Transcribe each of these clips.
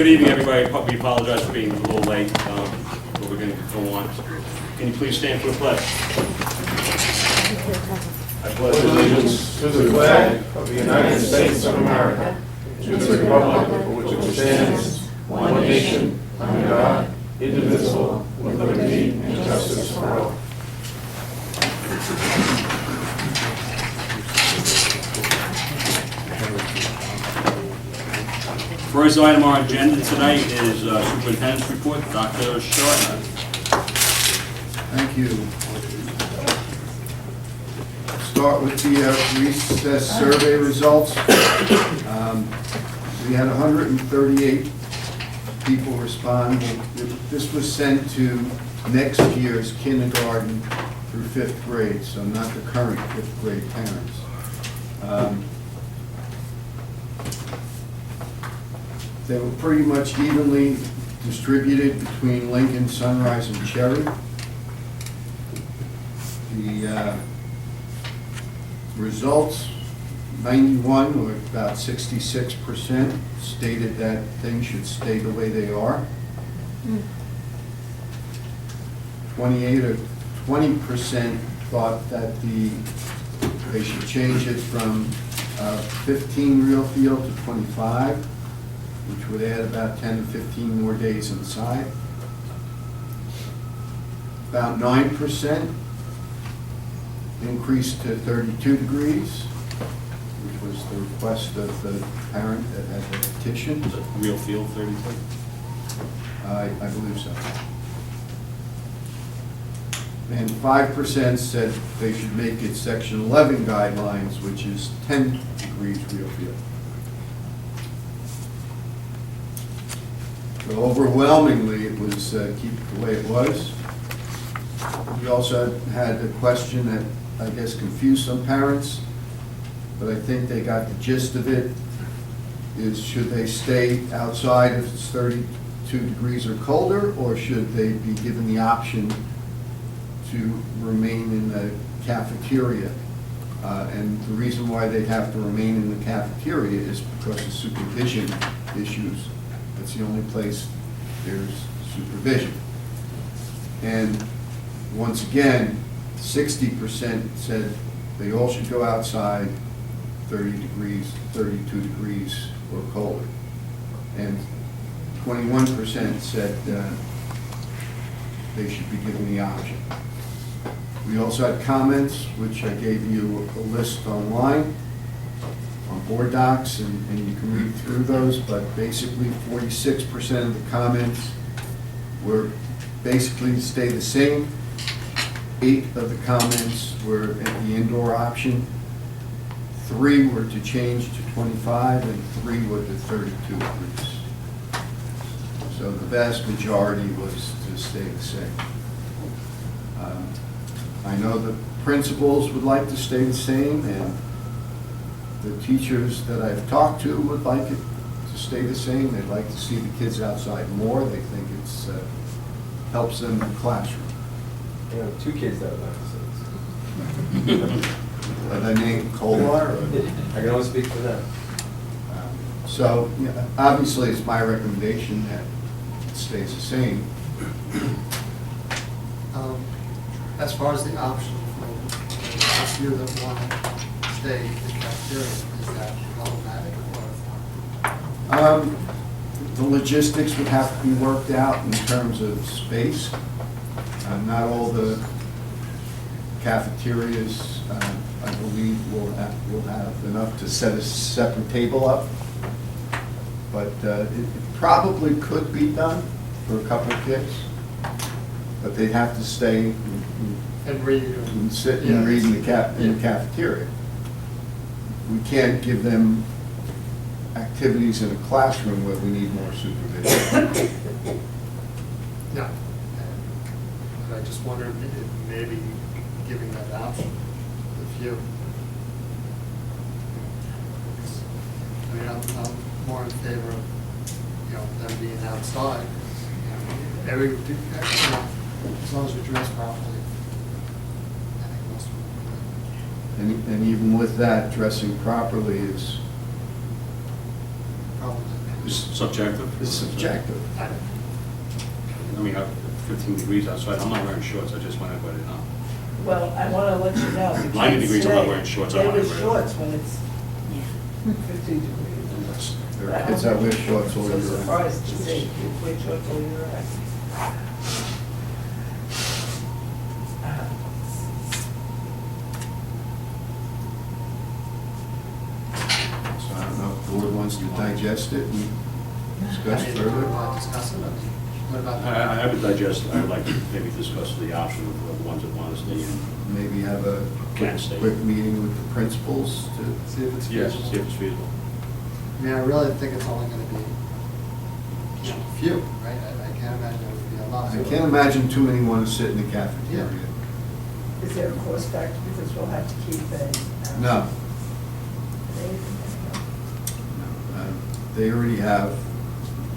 Good evening, everybody. We apologize for being a little late, but we're going to go on. Can you please stand for the pledge? I pledge allegiance to the flag of the United States of America, to the republic for which it stands, one nation, under God, indivisible, with liberty and justice for all. First item on our agenda tonight is Superintendent's Report. Dr. Shartner. Thank you. Start with the recess survey results. We had 138 people respond. This was sent to next year's kindergarten through 5th grade, so not the current 5th grade parents. They were pretty much evenly distributed between Lincoln, Sunrise, and Cherry. The results, 91, or about 66%, stated that things should stay the way they are. 28 or 20% thought that they should change it from 15 real field to 25, which would add about 10 to 15 more days inside. About 9% increased to 32 degrees, which was the request of the parent that had the petition. Is it real field 32? I believe so. And 5% said they should make it Section 11 guidelines, which is 10 degrees real field. So overwhelmingly, it was keep it the way it was. We also had a question that I guess confused some parents, but I think they got the gist of it, is should they stay outside if it's 32 degrees or colder, or should they be given the option to remain in the cafeteria? And the reason why they have to remain in the cafeteria is because of supervision issues. That's the only place there's supervision. And once again, 60% said they all should go outside 30 degrees, 32 degrees or colder. And 21% said they should be given the option. We also had comments, which I gave you a list online on board docs, and you can read through those, but basically 46% of the comments were basically to stay the same. 8 of the comments were at the indoor option. 3 were to change to 25, and 3 were to 32 degrees. So the vast majority was to stay the same. I know the principals would like to stay the same, and the teachers that I've talked to would like it to stay the same. They'd like to see the kids outside more. They think it's helps them in the classroom. You know, 2 kids that would like to say this. Are they named Kolar? I can only speak for them. So, you know, obviously, it's my recommendation that it stays the same. As far as the option for those few that want to stay in the cafeteria, is that problematic or? The logistics would have to be worked out in terms of space. Not all the cafeterias, I believe, will have enough to set a separate table up. But it probably could be done for a couple of kids. But they'd have to stay And read. and sit and read in the cafeteria. We can't give them activities in a classroom where we need more supervision. No. But I just wondered if maybe giving that option to the few. I mean, I'm more in favor of, you know, them being outside. You know, as long as we dress properly. I think most of them And even with that, dressing properly is probably. It's subjective? It's subjective. I mean, 15 degrees outside, I'm not wearing shorts, I just want everybody to know. Well, I want to let you know. you 90 can't degrees, I'm not say wearing shorts, I They want wear to wear- shorts when it's 15 degrees. There are kids that wear shorts all So year round. surprised to see you wear shorts all year round. So I don't know if the board wants to digest it and discuss Do you further. want to discuss it? What about? I would digest, I would like to maybe discuss the option of the ones that want to stay in. Maybe have a Can't stay. quick meeting with the principals to, See if it's Yes, feasible. see if it's feasible. I mean, I really think it's only gonna be, you know, a few, right? I can't imagine it would be a lot. I can't imagine too many want to sit in the cafeteria. Is there a cost factor because we'll have to keep a? No. They already have,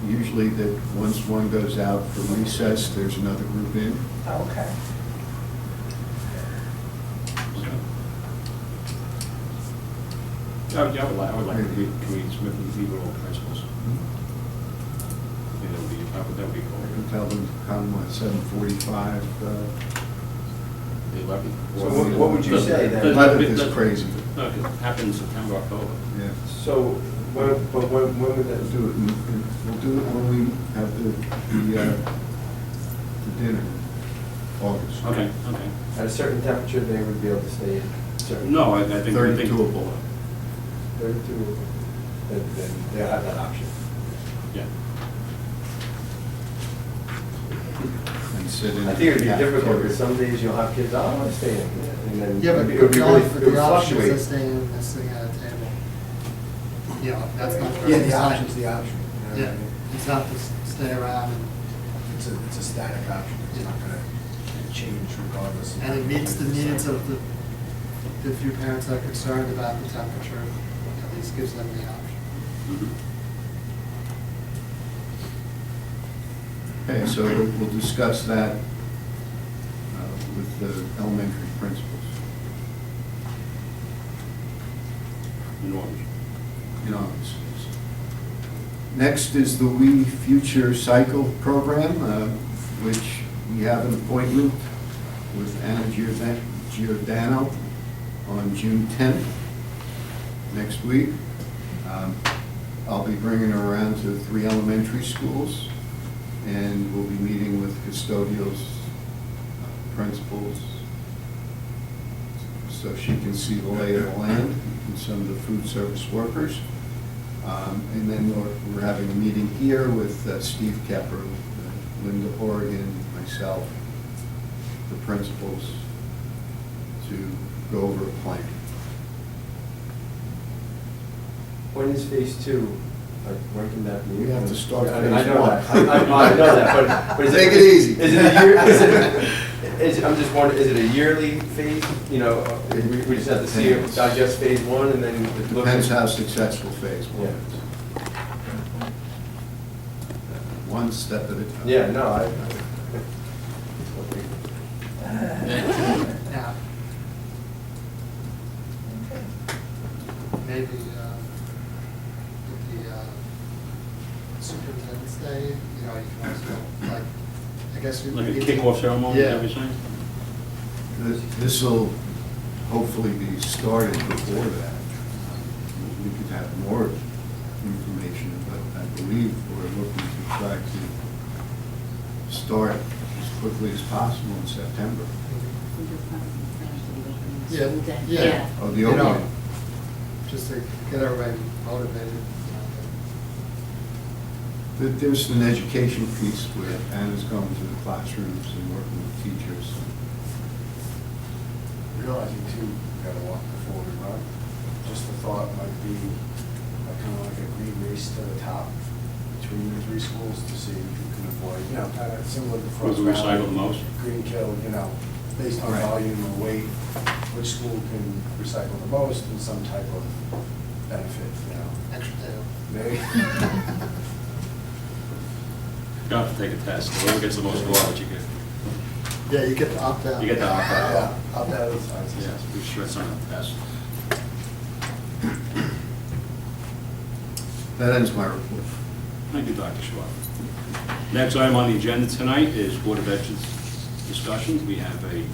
usually that once one goes out for recess, there's another group in. Okay. I would like to meet, can we meet with all principals? I think that would be I cool. can tell them to come at 7:45. The 11th. So what would you say then? 11th is crazy. No, it happens in September, October. Yeah. So, when would that We'll do it, we'll do it when we have the dinner, August. Okay. At a certain temperature, they would be able to stay in? Certain- No, I think. 32 or below. 32, then they'll have that option. Yeah. And sit in. I think it'd be the difficult, cafeteria. because some days you'll have kids, I want to stay in, and then. Yeah, but it would be the really, op- it but would the option is fluctuate. staying and sitting at a table. You know, that's not. Yeah, the option's the option. You know what I Yeah, mean? it's not to stay around and, It's a static option. It's not gonna change regardless. and it meets the needs of the few parents that are concerned about the temperature, at least gives them the option. Mhm. Okay, so we'll discuss that with the elementary principals. Enormous. in August. Next is the We Future Cycle program, which we have an appointment with Anna Giordano on June 10th, next week. I'll be bringing her around to 3 elementary schools, and we'll be meeting with custodials, principals, so she can see the lay of the land and some of the food service workers. And then we're having a meeting here with Steve Kepper, Linda Horrigan, myself, the principals, to go over a plan. When is phase 2? Like, when can that be? We have to start Yeah, I mean, I phase know one. that. I know that, but is Take it easy. Is it a year, I'm just wondering, is it a yearly phase? You know, we just have to see, Depends. digest phase 1 and then look. Depends how successful phase one Yeah. is. One step at a time. Yeah, no, I. Now, maybe, with the superintendent's day, you know, you can also, like, I guess. Like a kickoff ceremony, is that what you're saying? This will hopefully be started before that. We could have more information, but I believe we're looking to try to start as quickly as possible in September. Yeah, yeah. Oh, the You know, opening. just to get everybody motivated. There's an education piece where Anna's going to the classrooms and working with teachers. Realizing too, we gotta walk before we run. Just the thought might be kind of like a green race to the top between the 3 schools to see who can avoid, you know, kind of similar to Frost Who's Valley. recycled the most? Green Kill, you know, based on Right. volume or weight, which school can recycle the most and some type of benefit, you know. Extra day. Maybe. You have to take a test, whoever gets the most garbage, you get, Yeah, you get to opt out. you get the opt out. Yeah, out that is fine. Yes, we should sign up the test. That ends my report. Thank you, Dr. Schwab. Next item on the agenda tonight is Board of Veterans discussion. We have a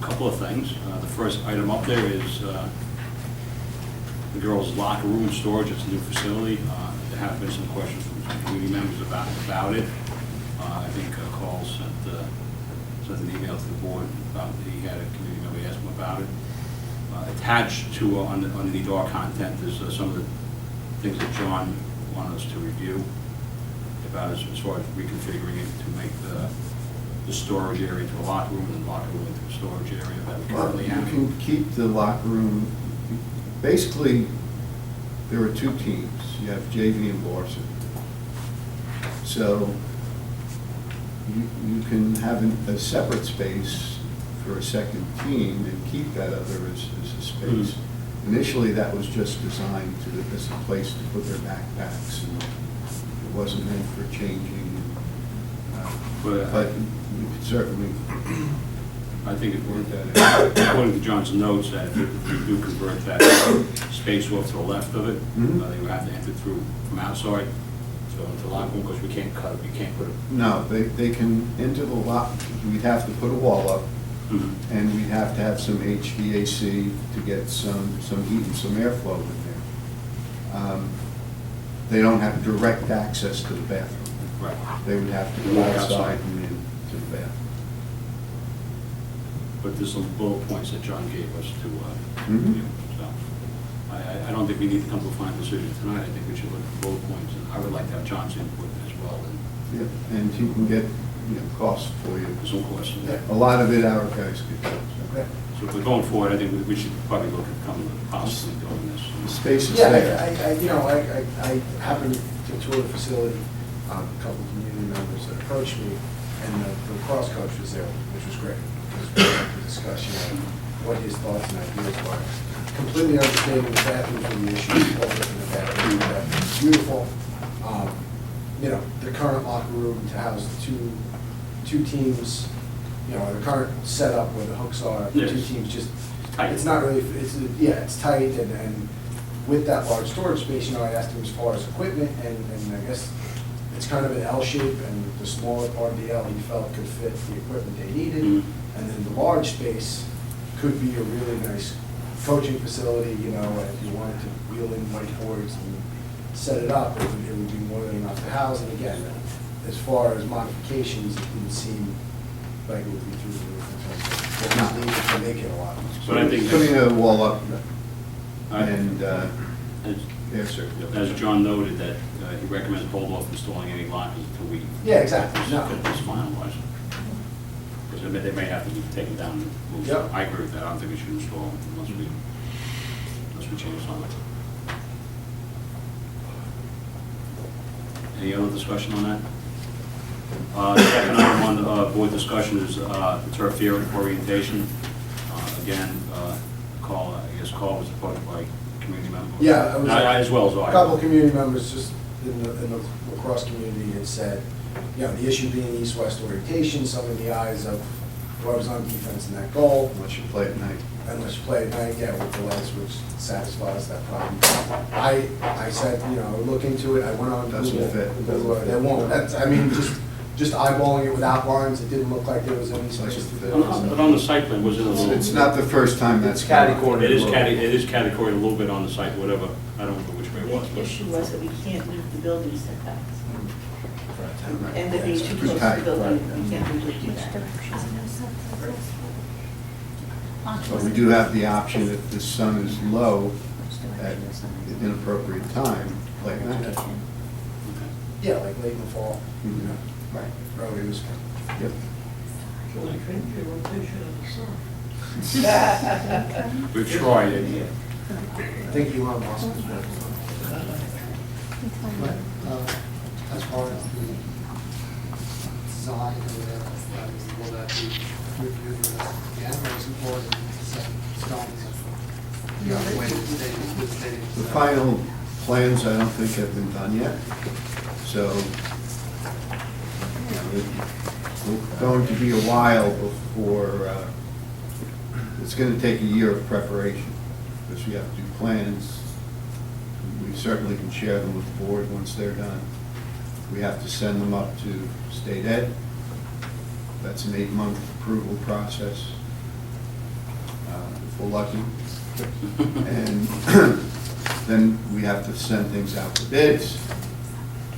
couple of things. The first item up there is the girls' locker room and storage. It's a new facility. There have been some questions from some community members about it. I think Carl sent an email to the board about, he had a community member ask him about it. Attached to, underneath our content, is some of the things that John wanted us to review about as far as reconfiguring it to make the storage area into a locker room and the locker room into a storage area that we currently You have. can keep the locker room, basically, there are two teams. You have JV and varsity. So you can have a separate space for a second team and keep that other as a space. Initially, that was just designed as a place to put their backpacks, and it wasn't meant for changing. But you could certainly I think it work would, that in. according to John's notes, that if you do convert that space off to the left of it, Mhm. they would have to enter through from outside to the locker room, because we can't cut it, we can't put it. No, they can enter the lock, we'd have to put a wall up, Mhm. and we'd have to have some HVAC to get some heat and some airflow in there. They don't have direct access to the bathroom. Right. They would have to go Walk outside outside. and in to the bathroom. But there's some bullet points that John gave us to Mhm. review, so. I don't think we need to come to a final decision tonight. I think we should look at bullet points, and I would like to have John's input as well, and Yeah, and he can get, costs for you. some questions. A lot of it our guys could do. so. So if we're going forward, I think we should probably look at possibly doing this. The space is Yeah, there. I happened to tour the facility, a couple of community members that approached me, and the lacrosse coach was there, which was great. It was great to discuss, what his thoughts and ideas were. Completely understanding the bathroom for the issue, both in the bathroom, that's beautiful. The current locker room to house two teams, the current setup where the hooks are, the two Yes. teams just, Tight. it's not really, it's tight, and with that large storage space, I asked him as far as equipment, and I guess it's kind of an L shape, and the smaller part of the L he felt could fit the equipment they needed, Mhm. and then the large space could be a really nice coaching facility, if you wanted to wheel in whiteboards and set it up, it would be more than enough to house, and again, as far as modifications, it didn't seem like it would be through the roof in terms of what was needed to make it a lot. But I think Putting a wall up I- and, as- yes, sir. As John noted, that he recommends hold off installing any lockers until we Yeah, exactly. No. get this finalized. Because they may have to be taken down and moved. Yep. I agree with that. I don't think we should install them unless we change something. Any other discussion on that? The second item on the board discussion is the turf field orientation. Again, call was approached by community members. Yeah, it was As well as I. A couple of community members just in the lacrosse community had said, the issue being east-west orientation, some in the eyes of whoever's on defense in that goal, Unless you play at night. unless you play at night, with the lights, which satisfies that problem. I said, look into it, I went on Doesn't Google. fit. They won't, just eyeballing it without blinds, it didn't look like there was any space to fit. But on the site plan, was it a little? It's not the first time that's. It's catty-cornered. It is categorized a little bit on the site, whatever. I don't know which way it was, The but. issue was that we can't meet the building setbacks. And the being too Too close to tight. the building, we can't really do that. But we do have the option if the sun is low at an inappropriate time, like that. Yeah, like late in the fall, Mhm. right, produce. Yep. We've tried it. I think Elon Musk is working on As far as the design or whatever, will that be reviewed with us again, or is it more than set in stone? The way it's stated. The final plans, I don't think have been done yet, so it's going to be a while before, it's going to take a year of preparation, because we have to do plans. We certainly can share them with the board once they're done. We have to send them up to state ed. That's an 8-month approval process, if we're lucky. And then we have to send things out to bids.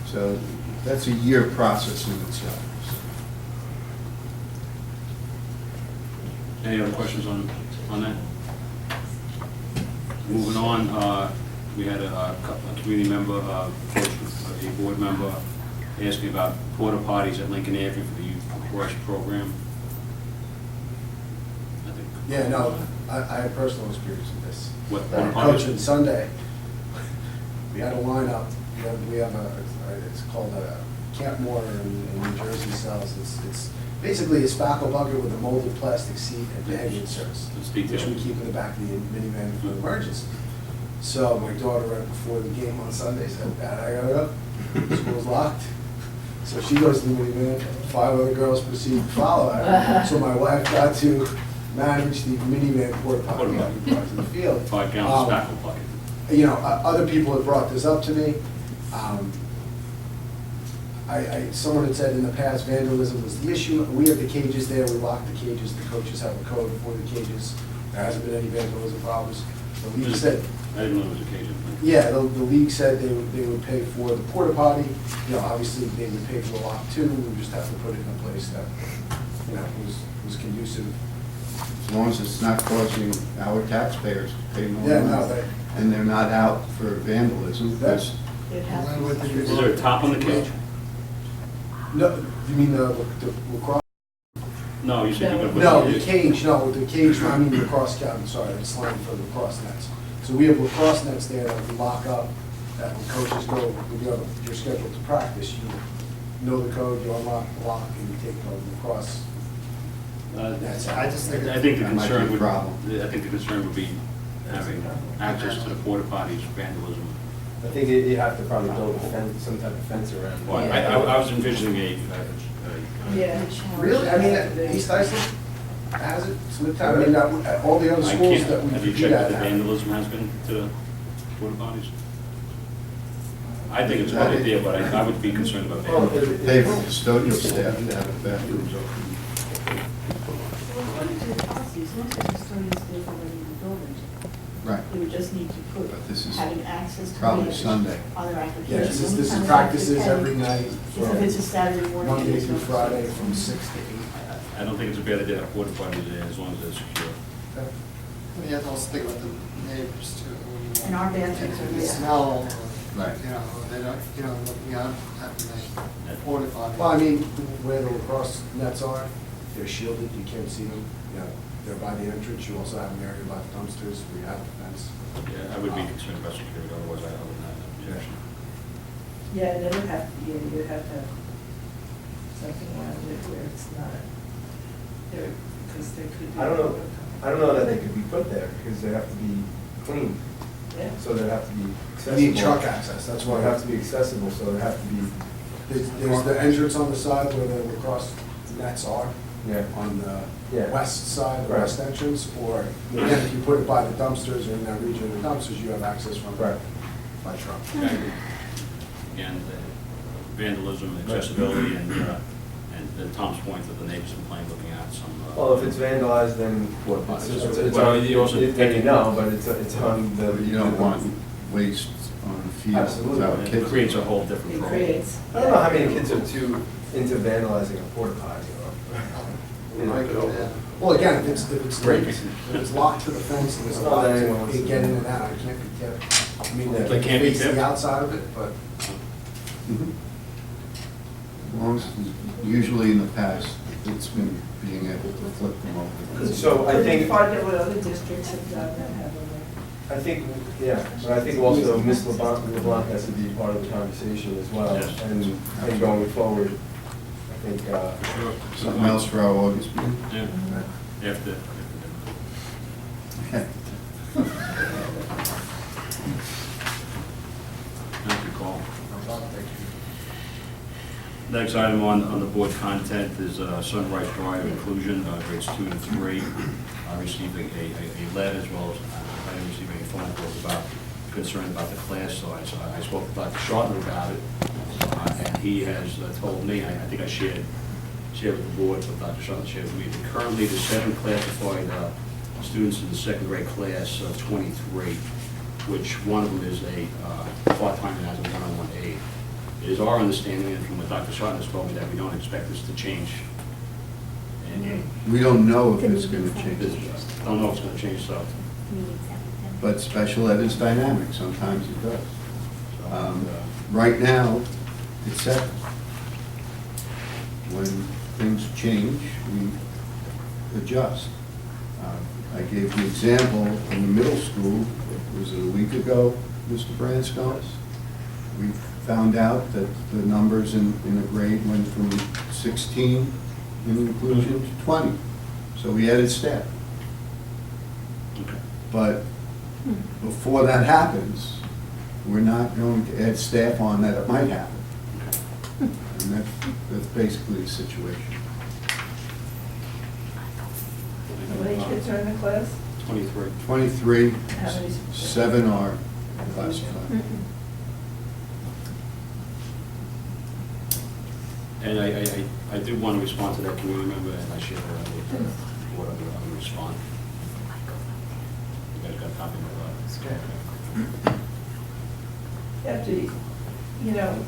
So that's a year process in itself. Any other questions on that? Moving on, we had a community member, a board member, asking about porta potties at Lincoln Avenue for the Youth Rush program. I think. Yeah, no, I had personal experience with this. What, porta potties? Coaching Sunday, we had a lineup, we have it's called a Camp Moore in New Jersey sells. It's basically a spackle bucket with a molded plastic seat and bag inserts, It's which we detailed. keep in the back of the minivan for emergency. So my daughter, right before the game on Sunday, said, "Dad, I gotta go. School's locked." So she goes to the minivan, 5 other girls proceed to follow her. So my wife got to manage the minivan porta potty that we brought to the field. 5-gallon spackle bucket. You know, other people have brought this up to me. Someone had said in the past vandalism was the issue. We have the cages there, we lock the cages, the coaches have a code for the cages. There hasn't been any vandalism problems. The league said, I didn't know it was occasion. yeah, the league said they would pay for the porta potty. You know, obviously they would pay for the lock too. We just have to put it in a place that, you know, was conducive. As long as it's not causing our taxpayers to pay more Yeah, no, money. And they're not out for vandalism, because It has Well, to with be- the- Is there a top on the cage? No, you mean the lacrosse? No, you said you're gonna put. No, the cage, I mean lacrosse, I'm sorry, it's slang for lacrosse nets. So we have lacrosse nets there that we lock up, that when coaches go, when you're scheduled to practice, you know the code, you unlock the lock, and you take the lacrosse nets out. I just think. I think the That might be concern a would, problem. I think the concern would be having access to the porta potties, vandalism. I think you have to probably build a fence, some type of fence around. Well, I was envisioning a Yeah. Really? I mean, East Iceland has it, Smithtown, I mean, all the other I schools can't, that we have you compete checked at what the have. vandalism has been to the porta potties? I think it's a good idea, but I would be concerned about Well, vandalism. they have custodial staff to have the bathrooms open. Well, according to the policies, most of the custodians live already in the building. Right. They would just need to put, But this is having access to. probably waivers Sunday. On their Yeah, application. this is Sometimes practices they have to every pay. night If it's a Saturday morning. Monday there's through no Friday custodian. from 6 to 8. I don't think it's a bad idea to have porta potties there as long as they're secure. You have to also think about the neighbors too. when you And our bathrooms are The there. smell, Right. you know, they don't, you know, looking out after they porta potty. Well, I mean, where the lacrosse nets are, they're shielded, you can't see them. You know, they're by the entrance. You also have an area by the dumpsters where you have the fence. Yeah, I would be concerned about security, otherwise I wouldn't have that objection. Yeah, and it would have to be, you'd have to have something around it where it's not, there, because there could be. I don't know that they could be put there, because they have to be clean, Yeah. so they have to be You accessible. need truck access, that's Well, why they have to be accessible, so they have to be, There's the entrance on the side where the lacrosse nets are, yeah. on the Yeah. west side, the Right. west entrance, or, again, if you put it by the dumpsters or in that region of the dumpsters, you have access from Right. by truck. Again, vandalism, accessibility, and Tom's point that the neighbors complain looking at some. Well, if it's vandalized, then Porta potties. it's Well, on, you also then take you it- know, but it's on the. You don't want waste on the field Absolutely. without It kids. creates a whole different It problem. creates. I don't know how many kids are too into vandalizing a porta potty, you know. Yeah. Well, again, if it's Break. if it's locked to the fence and it's Well, locked then anyone to wants get to- in and out, it can't be kept. I mean, They they can't be face kept? the outside of it, but Mhm. As long as, usually in the past, it's been being able to flip them over. So I Could you think, find out what other districts have done that have them? I think, yeah, but I think also Ms. LeBlanc has to be part of the conversation as well. Yes. And going forward, I think, Sure. Something else for our August meeting? Yeah, after. Okay. Thank you, Carl. Next item on the board content is Sunrise Drive inclusion, grades 2 to 3. Receiving a letter as well as I didn't receive any phone calls about concern about the class size. I spoke to Dr. Shartman about it. And he has told me, I think I shared with the board, but Dr. Charlotte shared with me, that currently there's 7 classified students in the second grade class of 23, which one of them is a part-time and has a one-on-one aide. It is our understanding, and from what Dr. Charlotte has told me, that we don't expect this to change. And We don't know if it's going to change, don't know if it's going to change, so. but special ed is dynamic, sometimes it does. so, Right now, it's 7. When things change, we adjust. I gave the example in the middle school, was it a week ago, Mr. Branscombe? We found out that the numbers in a grade went from 16 in inclusion to 20. So we added staff. Okay. But before that happens, we're not going to add staff on that it might happen. And that's basically the situation. How many kids are in the class? 23. 23, How many? 7 are classified. And I do want to respond to that community member, and I shared that with the board, I'm going to respond. You guys got a copy of that? You have to, you know,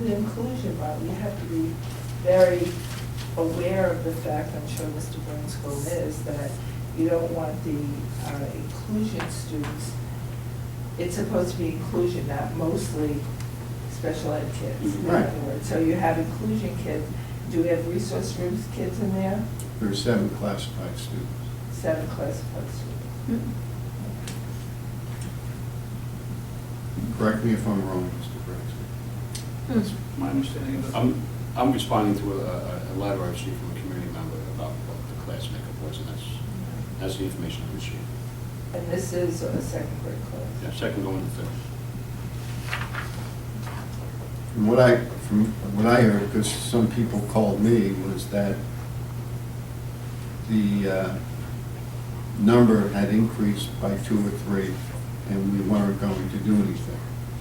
the inclusion, Bob, you have to be very aware of the fact, I'm sure Mr. Branscombe is, that you don't want the inclusion students, it's supposed to be inclusion, not mostly special ed kids. In Right. other words, so you have inclusion kids, do we have resource rooms kids in there? There are 7 classified students. 7 classified students. Correct me if I'm wrong, Mr. Branscombe. That's my understanding of it. I'm responding to a letter I received from a community member about what the class makeup was, and that's the information I received. And this is a second grade class. Yeah, second going to third. From what I heard, because some people called me, was that the number had increased by 2 or 3, and we weren't going to do anything.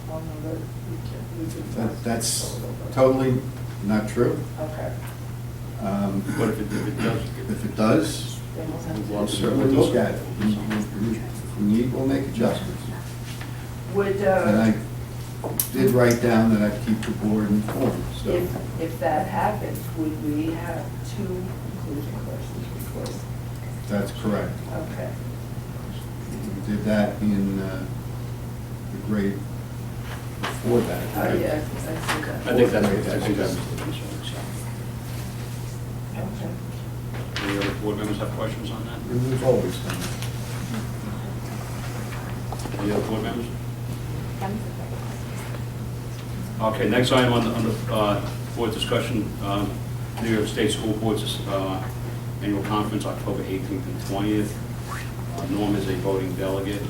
Well, no, we can- That's totally not true. Okay. But if it does, If it does, Then we'll have to- we'll certainly look at it. If we need, we'll make adjustments. Would, And I did write down that I'd keep the board informed, so. if that happened, would we have 2 inclusion courses, of course? That's correct. Okay. We did that in the grade before that. Oh, right? yeah, I see that. I think that's the concern. Okay. Any other board members have questions on that? And we've always done that. Any other board members? Okay, next item on the board discussion, New York State School Board's annual conference, October 18th and 20th. Norm is a voting delegate.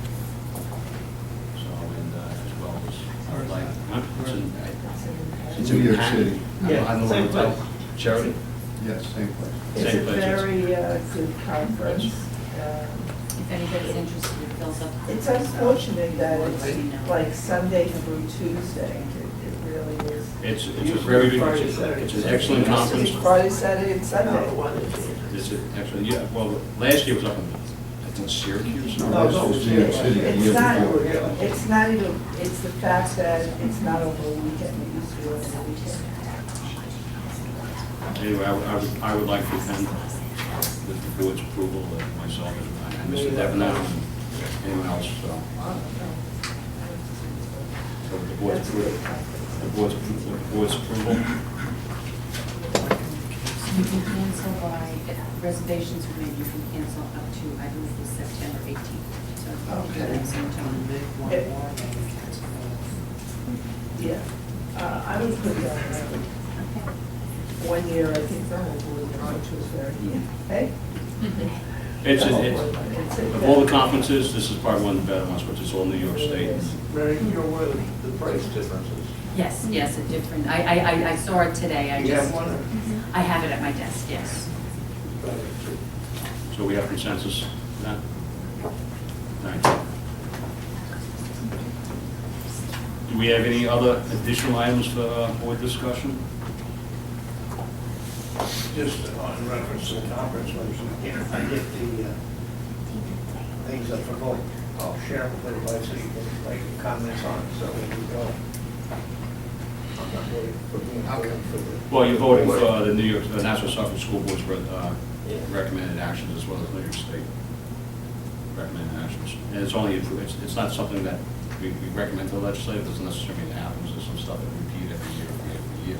So, and as well as, huh? It's in New York City. Yeah, same place. Charity? Yes, same place. It's a Same place, yes. very good conference. If anybody's interested, it fills up. It's unfortunate that it's like Sunday through Tuesday. It really is. It's a very good, it's an excellent conference. Friday, Saturday, and Sunday. It's actually, yeah, well, last year was up in, I think, Syracuse. No, this was New York City. the It's year not, before. it's not even, it's the fact that it's not over a weekend, it used to be over a weekend. Anyway, I would like to attend with the board's approval, myself and Mr. Devon and anyone else, so. So with the board's That's a great approval, conference. the board's approval. You can cancel by, if reservations are made, you can cancel up to, I believe it's September 18th. So if you Okay. do that sometime. Yeah, I would put that on. 1 year, I think the whole board, which was very, hey? It's, The whole it's, board, it's a- of all the conferences, this is probably one of the better ones, which is all New York State. Mary, you're aware of the price differences? Yes, yes, a different, I saw it today, I You just. have one? I have it at my desk, yes. So we have consensus on that? All right. Do we have any other additional items for board discussion? Just on reference to the conference, if I get the things up for vote, I'll share them with everybody so you can make comments on it, so when we go. I'm not voting for being voting for the. Well, you're voting for the New York, the National Suffolk School Board's recommended actions as well as New York State recommended actions. And it's only, it's not something that we recommend to the legislature, it doesn't necessarily mean it happens, there's some stuff that we repeat every year.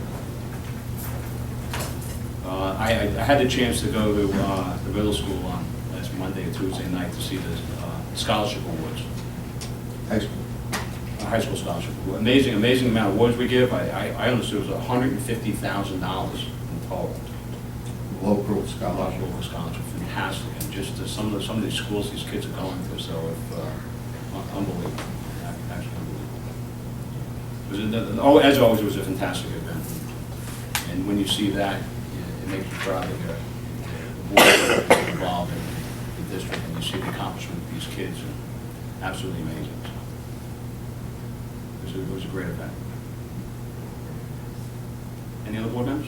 I had the chance to go to the middle school on last Monday or Tuesday night to see the scholarship awards. High school. High school scholarship award. Amazing amount of awards we give. I understood it was $150,000 in total. Local scholarship. Local scholarship, fantastic, and just some of these schools these kids are going to, so unbelievable, actually unbelievable. As always, it was a fantastic event, and when you see that, it makes you proud that the board is involved in the district, and you see the accomplishment of these kids, and absolutely amazing. So it was a great event. Any other board members?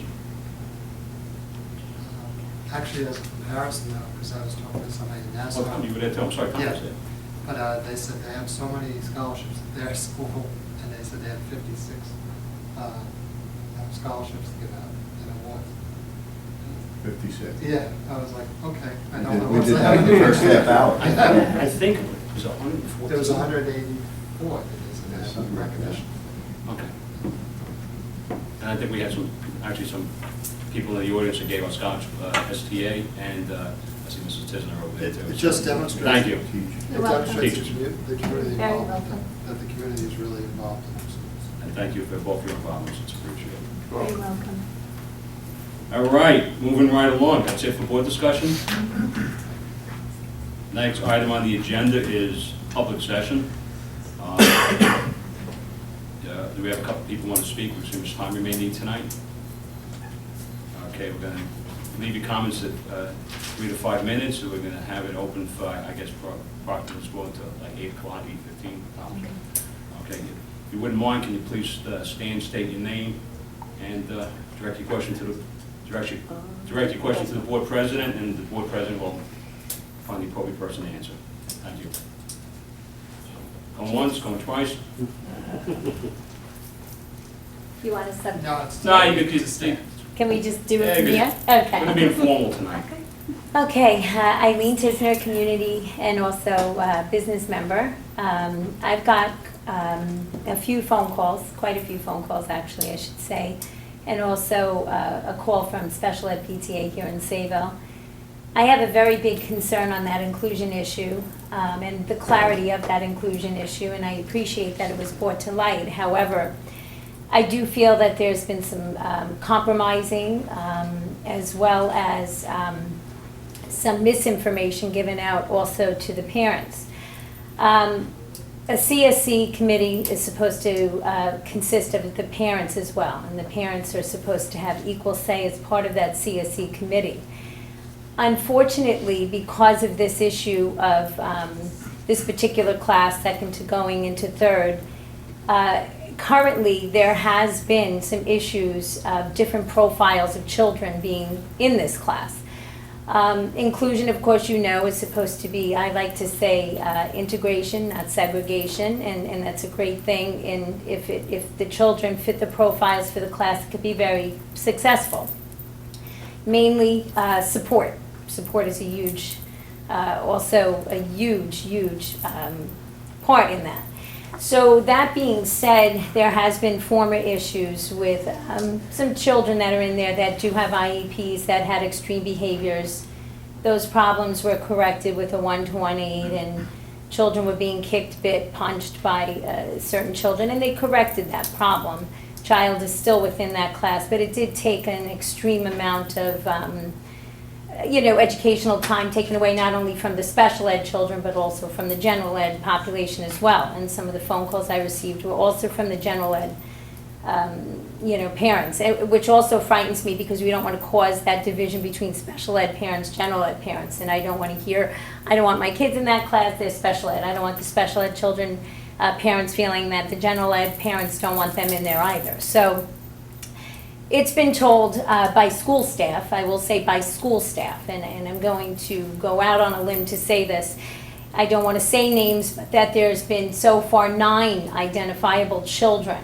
Actually, there's a comparison though, because I was talking to somebody in Nassau. Oh, you were there too, I'm sorry, Tom, Yeah. I said. But they said they have so many scholarships at their school, and they said they had 56 scholarships to give out and awards. 56. Yeah, I was like, okay, I We don't did- know we what's did that. have the first half hour. I think it was 114. There was 184 that they said they had Something like that. recognition. Okay. And I think we had some people in the audience that gave us scholarship, STA, and I see Mrs. Tisner over there too. It just demonstrates. Thank you. It You're welcome. demonstrates Teachers. the community Very involvement, welcome. that the community is really involved in the schools. And thank you for both your involvements, it's appreciated. Very welcome. All right, moving right along, that's it for board discussion. Next item on the agenda is public session. Do we have a couple people who want to speak? We'll see how much time we may need tonight. Okay, we're going to leave your comments at 3 to 5 minutes, so we're going to have it open for, I guess, approximately let's go until like 8 o'clock, 8:15. Okay, if you wouldn't mind, can you please stand, state your name, and direct your question to the board president, and the board president will find the appropriate person to answer. Thank you. Going once, going twice. You want to sub? No, it's. No, you could just stay. Can we just do Yeah, it from good. here? It's going to be Okay. informal tonight. Okay, Eileen Tisner, community and also business member. I've got a few phone calls, quite a few phone calls actually, I should say, and also a call from Special Ed PTA here in Sayville. I have a very big concern on that inclusion issue and the clarity of that inclusion issue, and I appreciate that it was brought to light. However, I do feel that there's been some compromising as well as some misinformation given out also to the parents. A CSC committee is supposed to consist of the parents as well, and the parents are supposed to have equal say as part of that CSC committee. Unfortunately, because of this issue of this particular class, second to going into third, currently there has been some issues of different profiles of children being in this class. Inclusion, of course, you know, is supposed to be, I like to say, integration, not segregation, and that's a great thing. And if the children fit the profiles for the class, it could be very successful. Mainly support. Support is a huge, also a huge part in that. So that being said, there has been former issues with some children that are in there that do have IEPs that had extreme behaviors. Those problems were corrected with a 1-to-1 aid, and children were being kicked, bit, punched by certain children, and they corrected that problem. Child is still within that class, but it did take an extreme amount of educational time taken away, not only from the special ed children, but also from the general ed population as well. And some of the phone calls I received were also from the general ed, parents, which also frightens me because we don't want to cause that division between special ed parents, general ed parents. And I don't want my kids in that class, they're special ed. I don't want the special ed children parents feeling that the general ed parents don't want them in there either. So it's been told by school staff, I will say by school staff, and I'm going to go out on a limb to say this. I don't want to say names, but that there's been so far 9 identifiable children.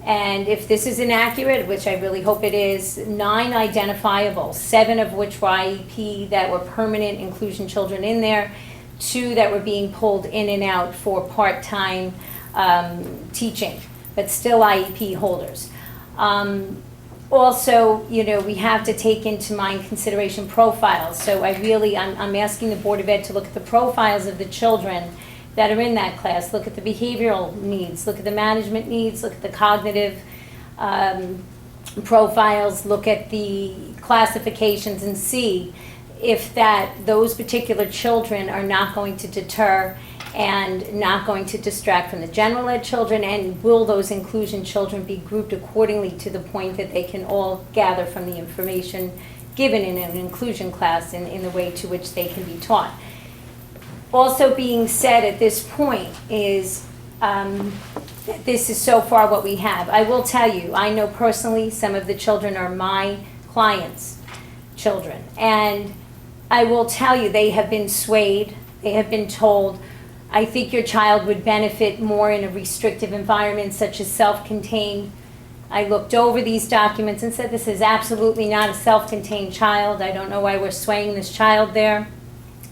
And if this is inaccurate, which I really hope it is, 9 identifiable, 7 of which were IEP that were permanent inclusion children in there, 2 that were being pulled in and out for part-time teaching, but still IEP holders. Also, you know, we have to take into mind consideration profiles. So I'm asking the Board of Ed to look at the profiles of the children that are in that class, look at the behavioral needs, look at the management needs, look at the cognitive profiles, look at the classifications, and see if those particular children are not going to deter and not going to distract from the general ed children, and will those inclusion children be grouped accordingly to the point that they can all gather from the information given in an inclusion class in the way to which they can be taught. Also being said at this point is this is so far what we have. I will tell you, I know personally some of the children are my clients' children, and I will tell you they have been swayed, they have been told, I think your child would benefit more in a restrictive environment such as self-contained. I looked over these documents and said this is absolutely not a self-contained child. I don't know why we're swaying this child there.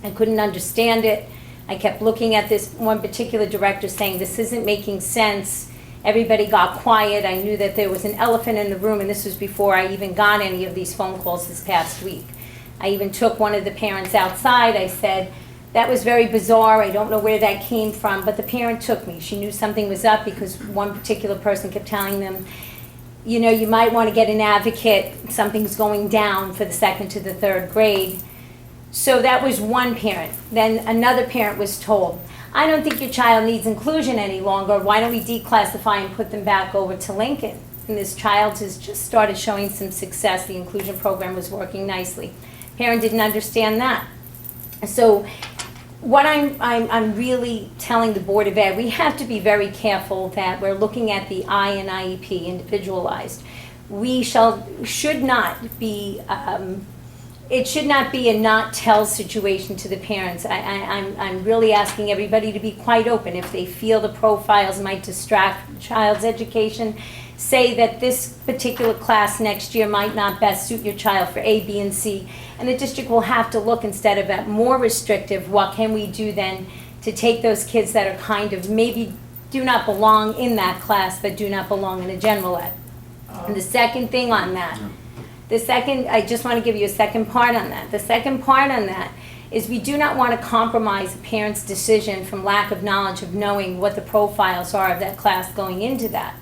I couldn't understand it. I kept looking at this one particular director saying this isn't making sense. Everybody got quiet. I knew that there was an elephant in the room, and this was before I even got any of these phone calls this past week. I even took one of the parents outside. I said, that was very bizarre. I don't know where that came from, but the parent took me. She knew something was up because one particular person kept telling them, you know, you might want to get an advocate. Something's going down for the 2nd to the 3rd grade. So that was one parent. Then another parent was told, I don't think your child needs inclusion any longer. Why don't we declassify and put them back over to Lincoln? And this child has just started showing some success. The inclusion program was working nicely. Parent didn't understand that. So what I'm really telling the Board of Ed, we have to be very careful that we're looking at the I and IEP individualized. We should not be, it should not be a not tell situation to the parents. I'm really asking everybody to be quite open. If they feel the profiles might distract the child's education, say that this particular class next year might not best suit your child for A, B, and C. And the district will have to look, instead of at more restrictive, what can we do then to take those kids that are kind of maybe do not belong in that class but do not belong in a general ed. And the second thing on that, I just want to give you a second part on that. The second part on that is we do not want to compromise a parent's decision from lack of knowledge of knowing what the profiles are of that class going into that.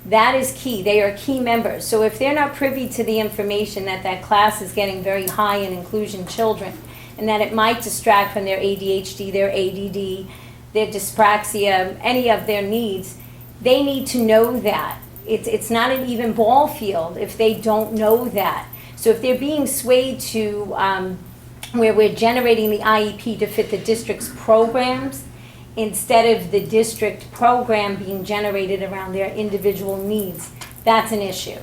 That is key. They are key members. So if they're not privy to the information that that class is getting very high in inclusion children, and that it might distract from their ADHD, their ADD, their dyspraxia, any of their needs, they need to know that. It's not an even ball field if they don't know that. So if they're being swayed to where we're generating the IEP to fit the district's programs, instead of the district program being generated around their individual needs, that's an issue.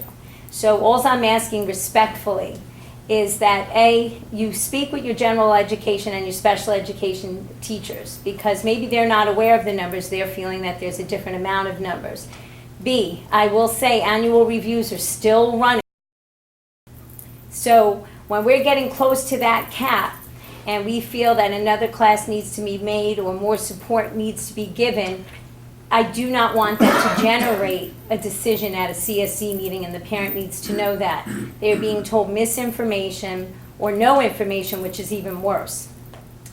So all I'm asking respectfully is that A, you speak with your general education and your special education teachers, because maybe they're not aware of the numbers, they're feeling that there's a different amount of numbers. B, I will say annual reviews are still running. So when we're getting close to that cap, and we feel that another class needs to be made or more support needs to be given, I do not want that to generate a decision at a CSC meeting, and the parent needs to know that. They're being told misinformation or no information, which is even worse.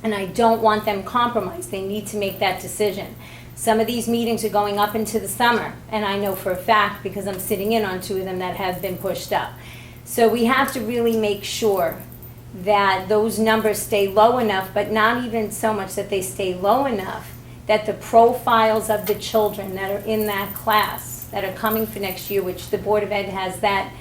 And I don't want them compromised. They need to make that decision. Some of these meetings are going up into the summer, and I know for a fact because I'm sitting in on 2 of them that have been pushed up. So we have to really make sure that those numbers stay low enough, but not even so much that they stay low enough that the profiles of the children that are in that class that are coming for next year, which the Board of Ed has that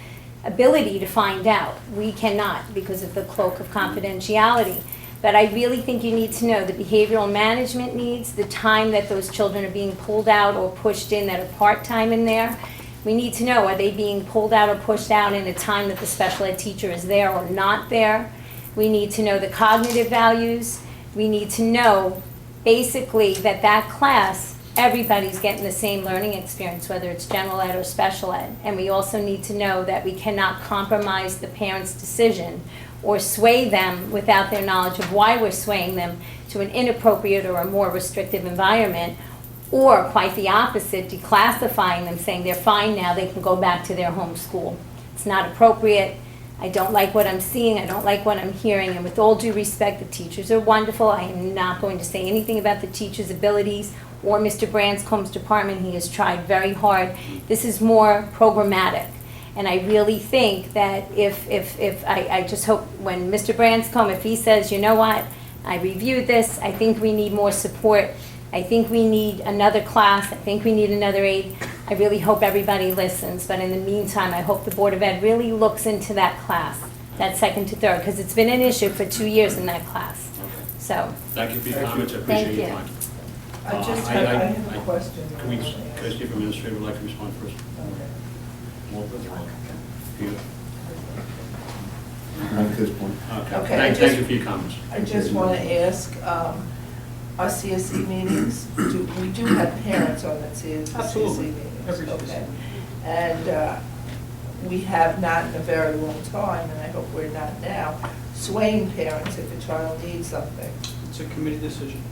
ability to find out. We cannot because of the cloak of confidentiality. But I really think you need to know the behavioral management needs, the time that those children are being pulled out or pushed in that are part-time in there. We need to know, are they being pulled out or pushed out in a time that the special ed teacher is there or not there? We need to know the cognitive values. We need to know, basically, that class, everybody's getting the same learning experience, whether it's general ed or special ed. And we also need to know that we cannot compromise the parent's decision or sway them without their knowledge of why we're swaying them to an inappropriate or a more restrictive environment, or quite the opposite, declassifying them, saying they're fine now, they can go back to their home school. It's not appropriate. I don't like what I'm seeing, I don't like what I'm hearing, and with all due respect, the teachers are wonderful. I am not going to say anything about the teachers' abilities or Mr. Branscomb's department. He has tried very hard. This is more programmatic. And I really think that I just hope when Mr. Branscombe, if he says, you know what, I reviewed this, I think we need more support, I think we need another class, I think we need another aide, I really hope everybody listens. But in the meantime, I hope the Board of Ed really looks into that class, that second to third, because it's been an issue for 2 years in that class. So, Thank you for your comments, I Thank appreciate your you. time. I have a question. Can we, could I see if Administrator would like to respond first? Okay. Walter? Peter? At this point. Okay, Thank you for your comments. I just want to ask, our CSE meetings, we do have parents on the CSE Absolutely. meetings? Every Okay. And we have not in a very long time, and I hope we're not now, swaying parents if a child needs something. It's a committee decision.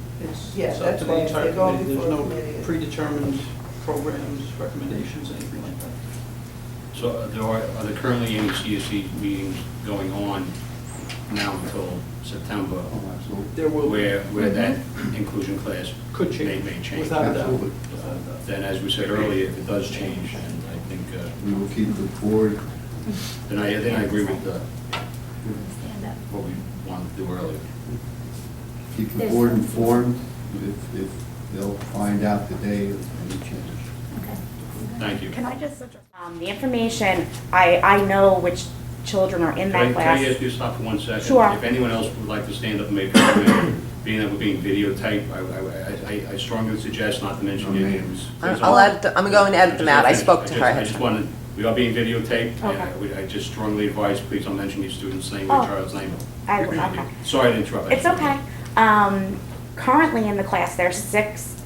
Yeah, It's up that's to the why entire they're going committee. before There's a no committee. predetermined programs, recommendations, anything like that. So are there currently any CSE meetings going on now until September? Oh, absolutely. There will be. Where that inclusion class Could change. may change? Without a doubt. Absolutely. Without a doubt. Then, as we said earlier, if it does change, and I think, We will keep the board, then I agree with stand up. what we wanted to do earlier. keep the board informed if they'll find out the day of any change. Thank you. Can I just, the information, I know which children are in that Can I class. ask you to stop for 1 second? Sure. If anyone else would like to stand up and make a comment, being that we're being videotaped, I strongly suggest not to mention your names. I'm going to edit them out. I spoke to her. I just wanted, we are being videotaped, Okay. and I just strongly advise, please don't mention your student's name or Oh. child's name. Okay. Sorry to interrupt. It's okay. Currently in the class, there's 6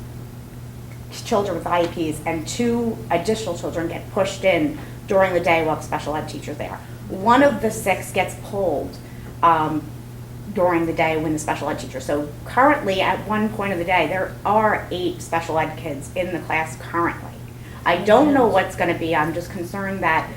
children with IEPs and 2 additional children get pushed in during the day while the special ed teacher's there. One of the 6 gets pulled during the day when the special ed teacher. So currently, at one point of the day, there are 8 special ed kids in the class currently. I don't know what's going to be. I'm just concerned that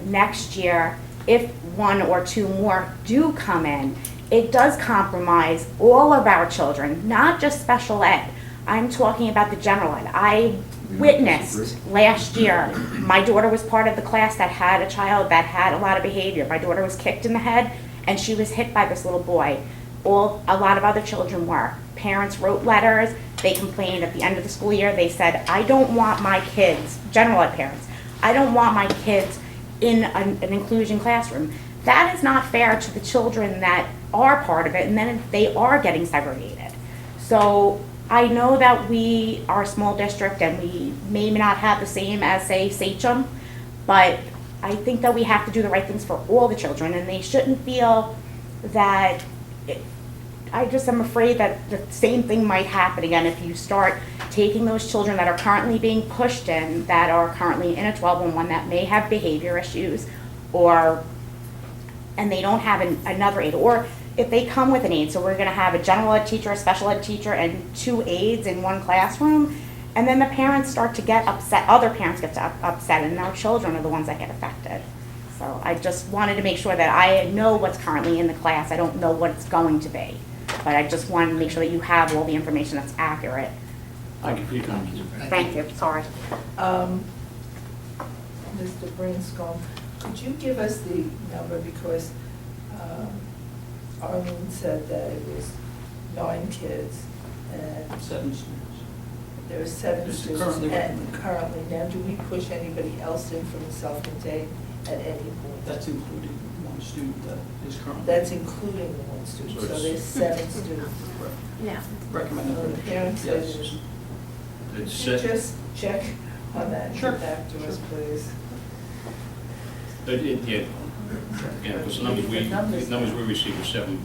next year, if 1 or 2 more do come in, it does compromise all of our children, not just special ed. I'm talking about the general ed. I witnessed last year, my daughter was part of the class that had a child that had a lot of behavior. My daughter was kicked in the head and she was hit by this little boy. A lot of other children were. Parents wrote letters, they complained at the end of the school year, they said, I don't want my kids, general ed parents, I don't want my kids in an inclusion classroom. That is not fair to the children that are part of it, and then they are getting segregated. So I know that we are a small district and we may not have the same as, say, Sachem, but I think that we have to do the right things for all the children, and they shouldn't feel that, I just am afraid that the same thing might happen again if you start taking those children that are currently being pushed in, that are currently in a 12-on-1 that may have behavior issues, and they don't have another aide, or if they come with an aide, so we're gonna have a general ed teacher, a special ed teacher, and 2 aides in one classroom, and then the parents start to get upset, other parents get upset, and our children are the ones that get affected. So I just wanted to make sure that I know what's currently in the class. I don't know what it's going to be, but I just wanted to make sure that you have all the information that's accurate. Thank you for your comments. Thank you, sorry. Mr. Brinscombe, could you give us the number, because Arlene said that it was 9 kids, and 7 students. there were 7 It's students. currently And recommended. currently, now, do we push anybody else in from the self-contained? at any point. That's including one student that is currently. That's including the one student, So so it's- there's 7 students. Yeah. Recommended. So the parents said, Yes. It's set, just check on that and Sure. get back to us, please. yeah, again, because the numbers we received were 7,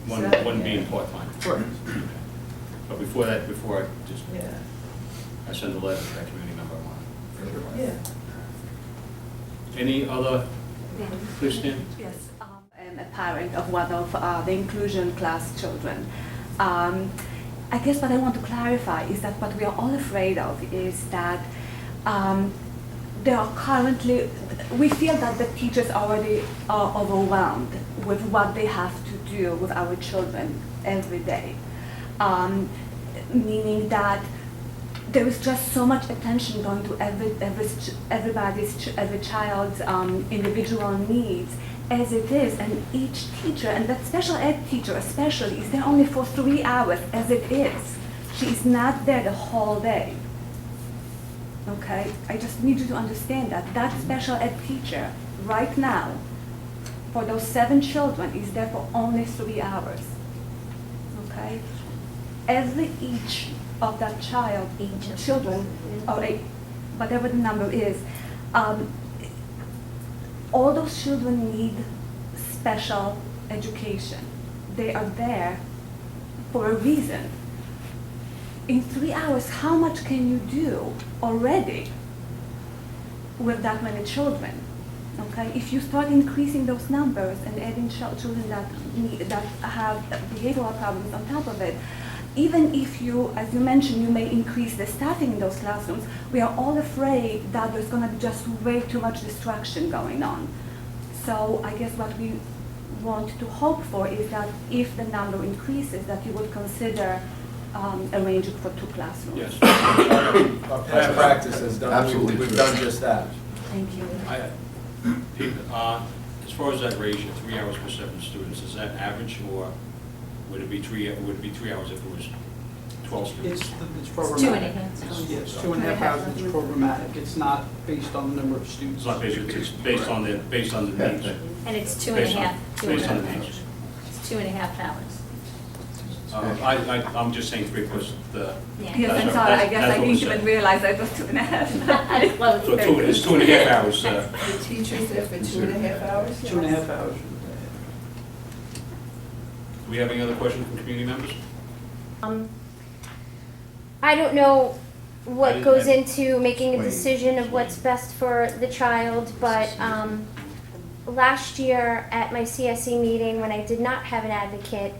Seven, one being yeah. part-time. Correct. But before I just, Yeah, I send a letter to that community member I want. yeah. Any other, please stand. Yes, I'm a parent of one of the inclusion class children. I guess what I want to clarify is that what we are all afraid of is that there are currently, we feel that the teachers already are overwhelmed with what they have to do with our children every day. Meaning that there is just so much attention going to every child's individual needs as it is, and each teacher, and that special ed teacher especially, is there only for 3 hours as it is. She is not there the whole day. Okay? I just need you to understand that that special ed teacher right now for those 7 children is there for only 3 hours. Okay? Each of that children, or whatever the number is, all those children need special education. They are there for a reason. In 3 hours, how much can you do already with that many children? Okay, if you start increasing those numbers and adding children that have behavioral problems on top of it, even if you, as you mentioned, you may increase the staffing in those classrooms, we are all afraid that there's going to be just way too much distraction going on. So I guess what we want to hope for is that if the number increases, that you would consider arranging for 2 classrooms. Yes. Our past practice has done, Absolutely we've true. done just that. Thank you. Pete, as far as that ratio, 3 hours per 7 students, is that average, or would it be 3 hours if it was 12 students? It's programmatic. Yes, 2.5 hours is programmatic. It's not based on the number of students. It's not based on the needs. And it's two Based and a on- half. based on the needs. It's 2.5 hours. I'm just saying 3 plus the. Yeah. Yes, I'm That's- sorry, I that's guess I what didn't was even said. realize that it was 2.5. Well, So it's 2.5 hours. The teachers there for 2.5 hours? 2.5 hours. Do we have any other questions from community members? I don't know what I- goes I- into making a decision of what's best for the child, but last year at my CSE meeting, when I did not have an advocate,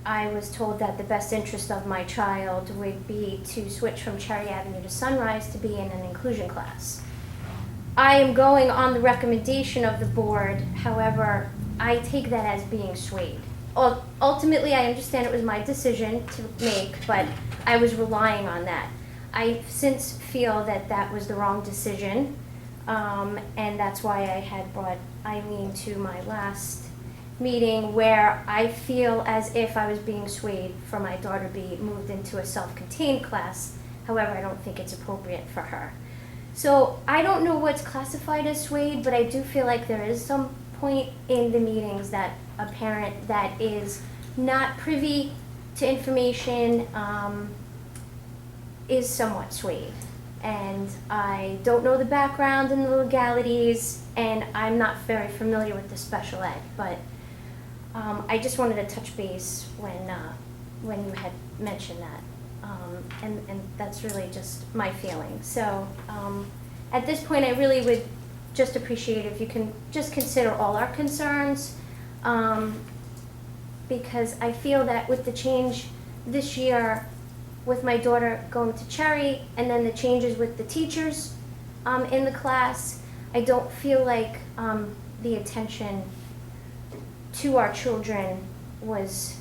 I was told that the best interest of my child would be to switch from Cherry Avenue to Sunrise to be in an inclusion class. I am going on the recommendation of the board, however, I take that as being swayed. Ultimately, I understand it was my decision to make, but I was relying on that. I since feel that that was the wrong decision, and that's why I had brought Eileen to my last meeting, where I feel as if I was being swayed for my daughter to be moved into a self-contained class. However, I don't think it's appropriate for her. So I don't know what's classified as swayed, but I do feel like there is some point in the meetings that a parent that is not privy to information is somewhat swayed. And I don't know the background and the legalities, and I'm not very familiar with the special ed, but I just wanted to touch base when you had mentioned that. And that's really just my feeling. So at this point, I really would just appreciate if you can just consider all our concerns, because I feel that with the change this year, with my daughter going to Cherry, and then the changes with the teachers in the class, I don't feel like the attention to our children was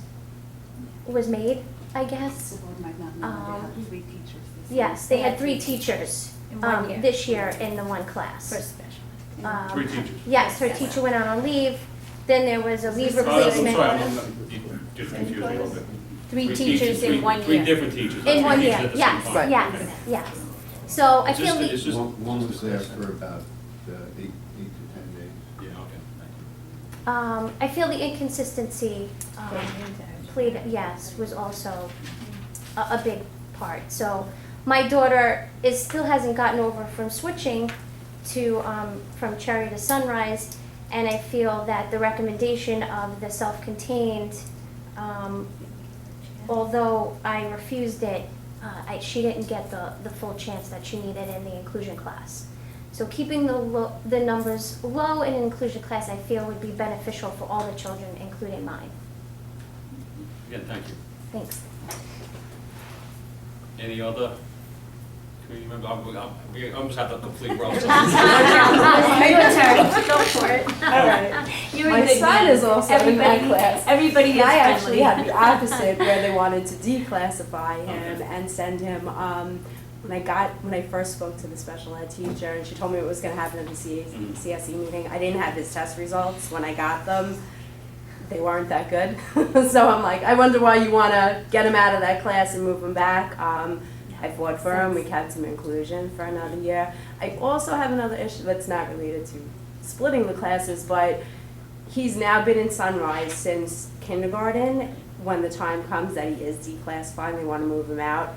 made, I guess. The board might not know, they have 3 teachers. Yes, they had 3 teachers In 1 year. this year in the one class. For special. 3 teachers. Yes, her teacher went out on leave, then there was a leave I'm replacement. sorry, you just confused me a little bit. 3 teachers in 1 year. 3 different teachers. not In 1 3 year, teachers at the yes, same time. yes, Okay. yes. So I Is feel this- is this- One was there for about 8 to 10 days? Yeah, okay, thank you. I feel the inconsistency played, yes, was also a big part. So my daughter still hasn't gotten over from switching to from Cherry to Sunrise, and I feel that the recommendation of the self-contained, although I refused it, she didn't get the full chance that she needed in the inclusion class. So keeping the numbers low in an inclusion class, I feel would be beneficial for all the children, including mine. Again, thank you. Thanks. Any other community member? We almost have the complete row. Your turn. Go for it. All right. You're My a good son man. is also in that class. Everybody is And I actually friendly. had the opposite, where they wanted to declassify him and send him, when I first spoke to the special ed teacher, and she told me what was gonna happen at the CSE meeting, I didn't have his test results. When I got them, they weren't that good. So I'm like, I wonder why you wanna get him out of that class and move him back. I fought for him, we kept him inclusion for another year. I also have another issue that's not related to splitting the classes, but he's now been in Sunrise since kindergarten. When the time comes that he is declassified and they want to move him out,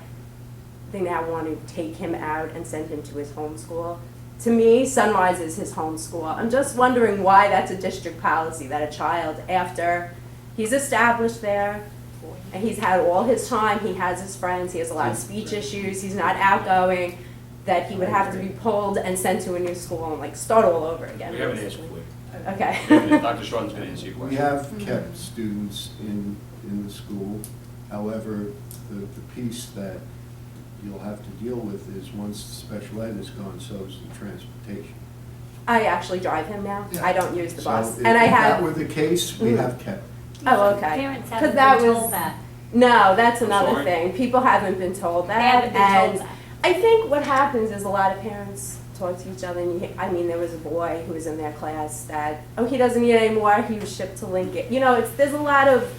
they now want to take him out and send him to his home school. To me, Sunrise is his home school. I'm just wondering why that's a district policy, that a child, after he's established there, and he's had all his time, he has his friends, he has a lot of speech issues, he's not outgoing, that he would have to be pulled and sent to a new school and like start all over again. We haven't asked for it. Okay. Dr. Schwartz going to answer your question. We have kept students in the school. However, the piece that you'll have to deal with is once special ed is gone, so is the transportation. I actually drive him now. Yeah. I don't use the bus. So if And I that have, were the case, we have kept. oh, okay. Parents 'Cause haven't that been was- told that. No, that's I'm another sorry? thing. People haven't been told that. They haven't been told and that. I think what happens is a lot of parents talk to each other, and there was a boy who was in their class that, oh, he doesn't need it anymore, he was shipped to Lincoln. You know, there's a lot of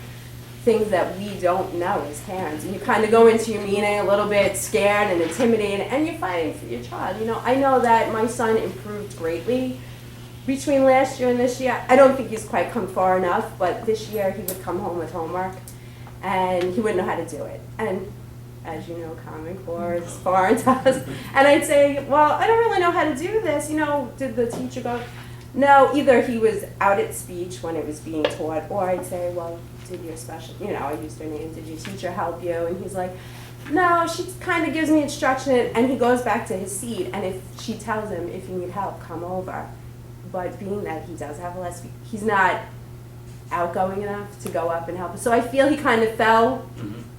things that we don't know as parents, and you kind of go into your meeting a little bit scared and intimidated, and you're fighting for your child. You know, I know that my son improved greatly between last year and this year. I don't think he's quite come far enough, but this year he would come home with homework, and he wouldn't know how to do it. And as you know, Common Core is foreign to us. And I'd say, well, I don't really know how to do this. You know, did the teacher go? No, either he was out at speech when it was being taught, or I'd say, well, did your special, I used her name, did your teacher help you? And he's like, no, she kind of gives me instruction, and he goes back to his seat, and if she tells him, if you need help, come over. But being that he does have a less, he's not outgoing enough to go up and help. So I feel he kind of fell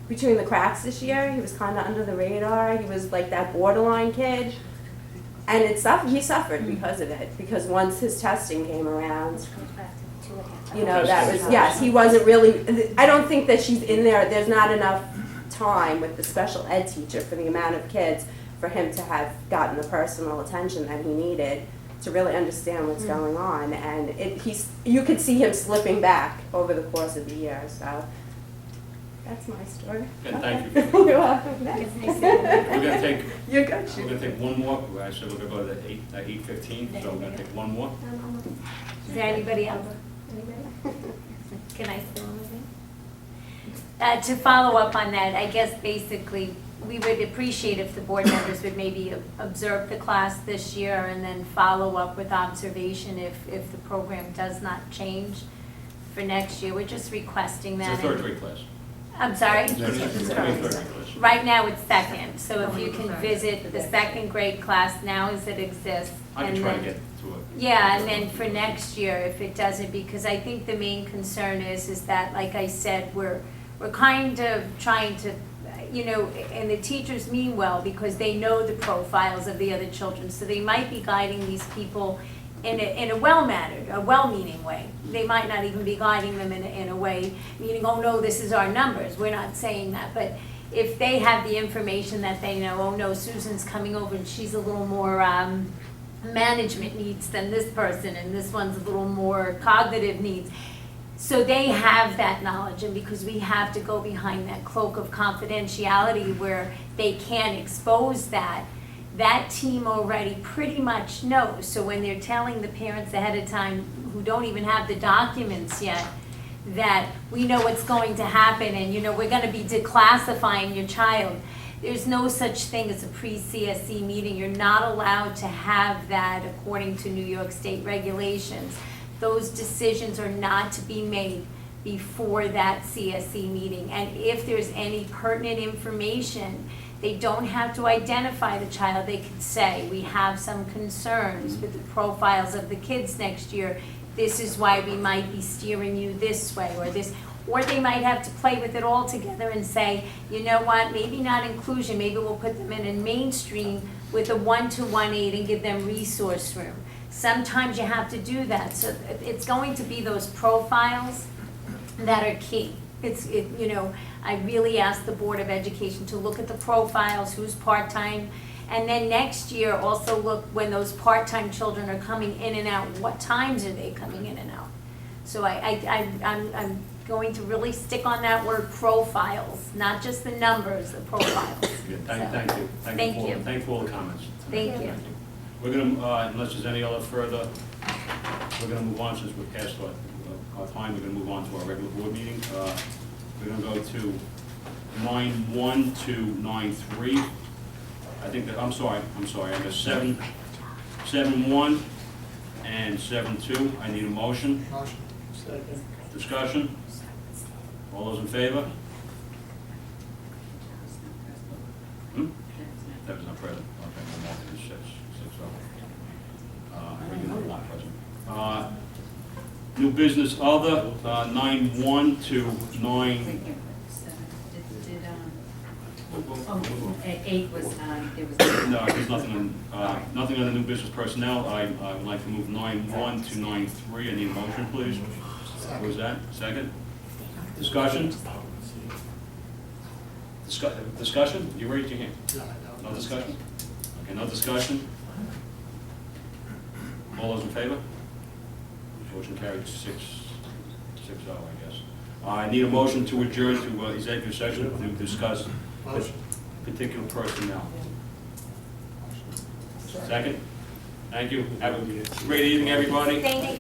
between the cracks this year. He was kind of under the radar. He was like that borderline kid. And he suffered because of it, because once his testing came around, that was, yes, he wasn't really, I don't think that she's in there, there's not enough time with the special ed teacher for the amount of kids for him to have gotten the personal attention that he needed to really understand what's going on. And you could see him slipping back over the course of the year, so that's my story. Good, thank you. You're welcome. Next. We're gonna take. You're good. We're gonna take one more. I said we're gonna go to 8:15, so we're gonna take one more. Is there anybody else? Can I say one more thing? To follow up on that, I guess basically, we would appreciate if the board members would maybe observe the class this year and then follow up with observation if the program does not change for next year. We're just requesting that. It's a third grade class. I'm sorry? It's gonna be a third grade class. Right now, it's second, so if you can visit the second grade class now as it exists. I can and try to then- get to it. Yeah, and then for next year, if it doesn't, because I think the main concern is that, like I said, we're kind of trying to, and the teachers mean well because they know the profiles of the other children, so they might be guiding these people in a well-mannered, a well-meaning way. They might not even be guiding them in a way, meaning, oh no, this is our numbers. We're not saying that, but if they have the information that they know, oh no, Susan's coming over and she's a little more management needs than this person, and this one's a little more cognitive needs. So they have that knowledge, and because we have to go behind that cloak of confidentiality where they can't expose that, that team already pretty much knows. So when they're telling the parents ahead of time who don't even have the documents yet, that we know what's going to happen and, you know, we're gonna be declassifying your child. There's no such thing as a pre-CSE meeting. You're not allowed to have that according to New York State regulations. Those decisions are not to be made before that CSE meeting. And if there's any pertinent information, they don't have to identify the child. They can say, we have some concerns with the profiles of the kids next year. This is why we might be steering you this way or this. Or they might have to play with it all together and say, you know what, maybe not inclusion, maybe we'll put them in a mainstream with a 1-to-1 aid and give them resource room. Sometimes you have to do that. So it's going to be those profiles that are key. You know, I really ask the Board of Education to look at the profiles, who's part-time, and then next year also look when those part-time children are coming in and out, what times are they coming in and out? So I'm going to really stick on that word profiles, not just the numbers, the profiles. Yeah, thank you. Thank you. Thank you for all the comments. Thank you. We're gonna, unless there's any other further, we're gonna move on, since we're past our time, we're gonna move on to our regular board meeting. We're gonna go to 9-1 to 9-3. I think that, I'm sorry, I got 7-1 and 7-2. I need a motion. Motion. Second. Discussion? All those in favor? That was not present. Okay, no more than 6-0. Regular not present. New business other, 9-1 to 9. At 8 was, there was. No, there's nothing on the new business personnel. I would like to move 9-1 to 9-3. I need a motion, please. What was that? Second? Discussion? Discussion? You raised your hand. No discussion? Okay, no discussion. All those in favor? Motion carried 6-0, I guess. I need a motion to adjourn to executive session to discuss particular personnel. Second? Thank you. Have a great evening, everybody. Thank you.